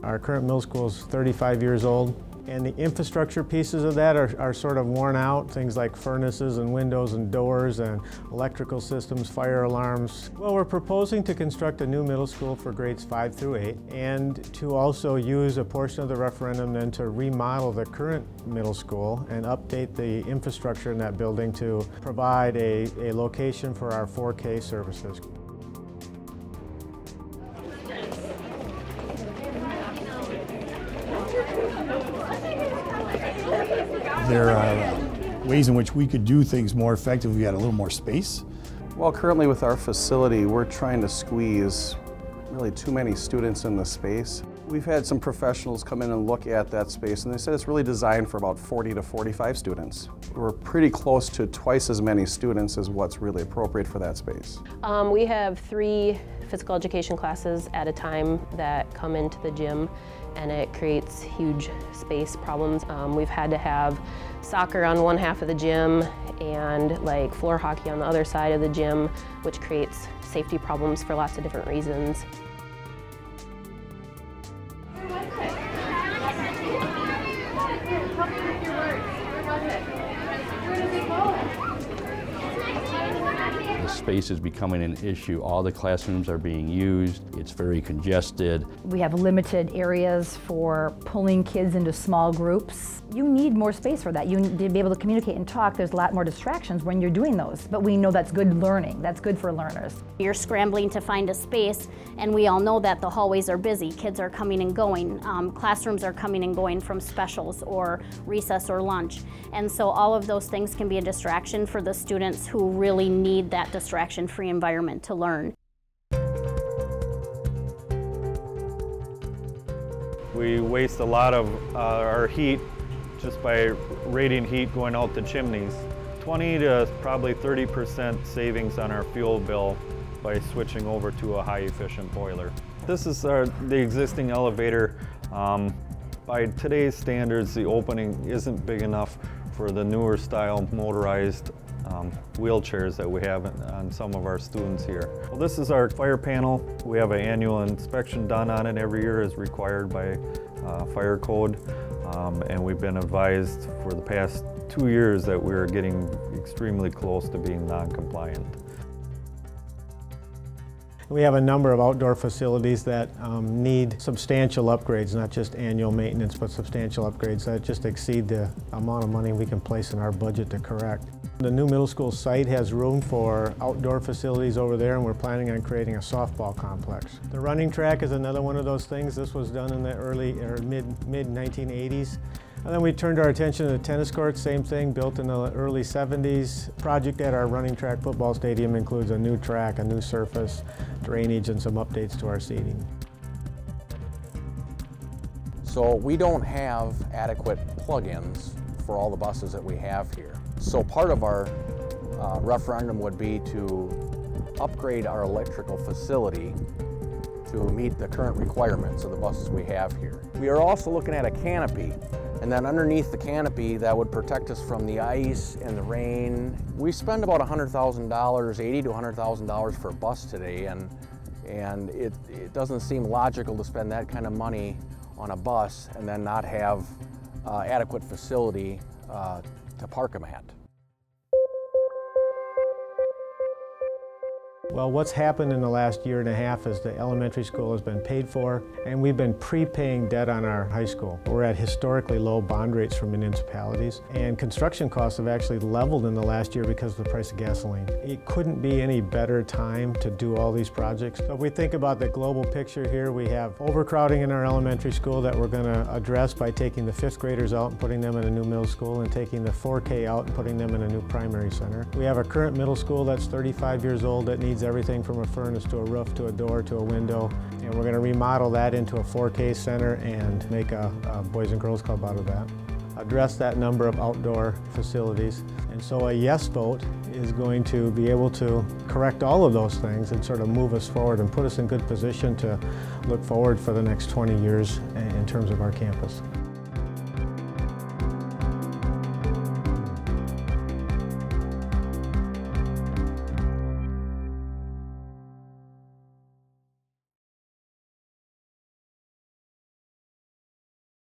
Our current middle school is 35 years old, and the infrastructure pieces of that are sort of worn out. Things like furnaces and windows and doors and electrical systems, fire alarms. Well, we're proposing to construct a new middle school for grades 5 through 8 and to also use a portion of the referendum then to remodel the current middle school and update the infrastructure in that building to provide a location for our 4K services. There are ways in which we could do things more effectively if we had a little more space. Well, currently with our facility, we're trying to squeeze really too many students in the space. We've had some professionals come in and look at that space, and they said it's really designed for about 40 to 45 students. We're pretty close to twice as many students as what's really appropriate for that space. We have 3 physical education classes at a time that come into the gym, and it creates huge space problems. We've had to have soccer on one half of the gym and like floor hockey on the other side of the gym, which creates safety problems for lots of different reasons. The space is becoming an issue. All the classrooms are being used. It's very congested. We have limited areas for pulling kids into small groups. You need more space for that. You need to be able to communicate and talk. There's a lot more distractions when you're doing those, but we know that's good learning. That's good for learners. You're scrambling to find a space, and we all know that the hallways are busy. Kids are coming and going. Classrooms are coming and going from specials or recess or lunch. And so all of those things can be a distraction for the students who really need that distraction-free environment to learn. We waste a lot of our heat just by radiant heat going out the chimneys. 20 to probably 30% savings on our fuel bill by switching over to a high efficient boiler. This is the existing elevator. By today's standards, the opening isn't big enough for the newer style motorized wheelchairs that we have on some of our students here. Well, this is our fire panel. We have an annual inspection done on it every year as required by fire code. And we've been advised for the past 2 years that we're getting extremely close to being non-compliant. We have a number of outdoor facilities that need substantial upgrades, not just annual maintenance, but substantial upgrades that just exceed the amount of money we can place in our budget to correct. The new middle school site has room for outdoor facilities over there, and we're planning on creating a softball complex. The running track is another one of those things. This was done in the early or mid-1980s. And then we turned our attention to the tennis court, same thing, built in the early 70s. Project at our running track football stadium includes a new track, a new surface, drainage, and some updates to our seating. So we don't have adequate plug-ins for all the buses that we have here. So part of our referendum would be to upgrade our electrical facility to meet the current requirements of the buses we have here. We are also looking at a canopy, and then underneath the canopy that would protect us from the ice and the rain. We spend about $100,000, $80,000 to $100,000 for a bus today, and it doesn't seem logical to spend that kind of money on a bus and then not have adequate facility to park them at. Well, what's happened in the last year and a half is the elementary school has been paid for, and we've been prepaying debt on our high school. We're at historically low bond rates for municipalities, and construction costs have actually leveled in the last year because of the price of gasoline. It couldn't be any better time to do all these projects. So if we think about the global picture here, we have overcrowding in our elementary school that we're going to address by taking the 5th graders out and putting them in a new middle school, and taking the 4K out and putting them in a new primary center. We have a current middle school that's 35 years old that needs everything from a furnace to a roof to a door to a window, and we're going to remodel that into a 4K center and make a Boys and Girls Club out of that. Address that number of outdoor facilities, and so a yes vote is going to be able to correct all of those things and sort of move us forward and put us in good position to look forward for the next 20 years in terms of our campus.